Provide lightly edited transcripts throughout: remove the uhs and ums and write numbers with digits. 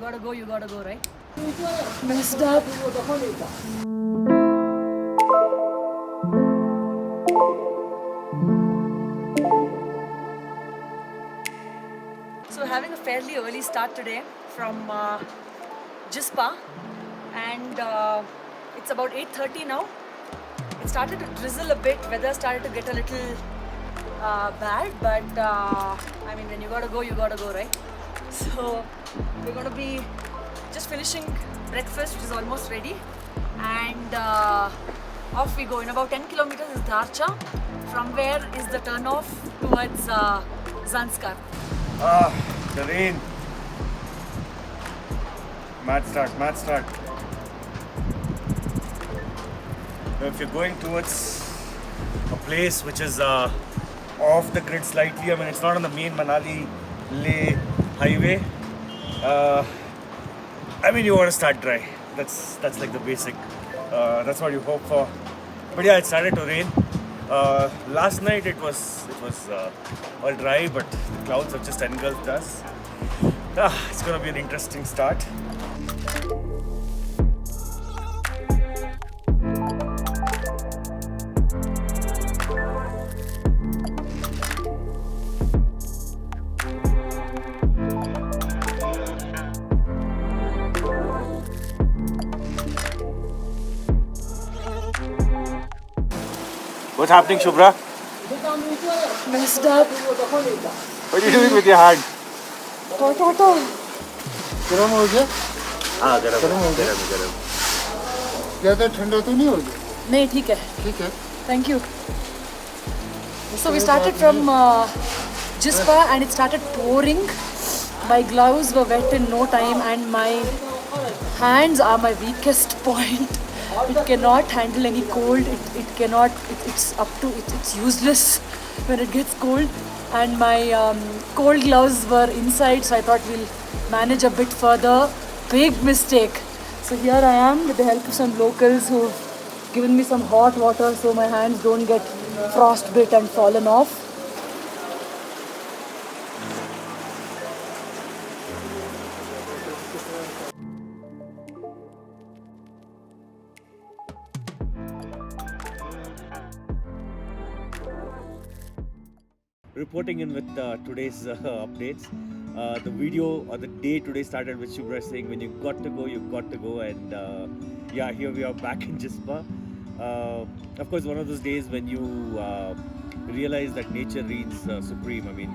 gotta go, right? Messed up. So we're having a fairly early start today from Jispa, and it's about 8:30 now. It started to drizzle a bit, weather started to get a little bad, but I mean, when you gotta go, right? So we're gonna be just finishing breakfast, which is almost ready, and off we go. In about 10 kilometers is Dharcha, from where is the turn off towards Zanskar. The rain. Mad start. Now, if you're going towards a place which is off the grid slightly, I mean, it's not on the main Manali-Leh highway. I mean, you want to start dry. That's like the basic. That's what you hope for. But yeah, it started to rain. Last night it was all dry, but the clouds have just engulfed us. It's gonna be an interesting start. What's happening, Shubra? Messed up. What are you doing with your hand? गरम हो गया? हाँ, गरम हो गया? गरम. ज़्यादा ठंडा तो नहीं हो गया? नहीं, ठीक है. ठीक है. Thank you. So we started from Jispa and it started pouring. My gloves were wet in no time and my hands are my weakest point. It cannot handle any cold. It's useless when it gets cold. And my cold gloves were inside, so I thought we'll manage a bit further. Big mistake. So here I am with the help of some locals who've given me some hot water so my hands don't get frostbit and fallen off. Reporting in with today's updates. The video or the day today started with Shubra saying when you got to go, and yeah, here we are back in Jispa. Of course, one of those days when you realize that nature reigns supreme. I mean,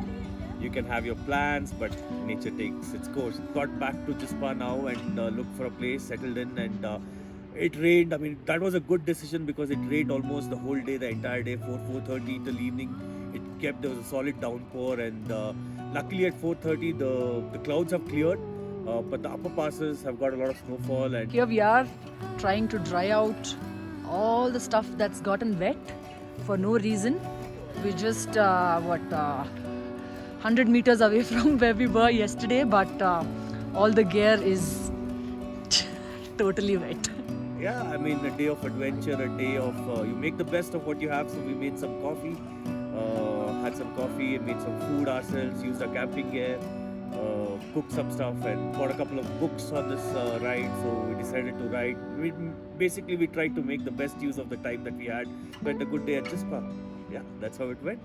you can have your plans, but nature takes its course. Got back to Jispa now and looked for a place, settled in, and it rained. I mean, that was a good decision because it rained almost the whole day, the entire day, 4:30 till evening. There was a solid downpour, and luckily at 4:30 the clouds have cleared, but the upper passes have got a lot of snowfall. And Here we are trying to dry out all the stuff that's gotten wet for no reason. We're just 100 meters away from where we were yesterday, but all the gear is totally wet. yeah, I mean, a day of adventure, a day of you make the best of what you have. So we made some coffee, had some coffee, made some food ourselves, used our camping gear, cooked some stuff, and bought a couple of books on this ride. So we decided to ride. We tried to make the best use of the time that we had. Spent a good day at Jispa. Yeah, that's how it went.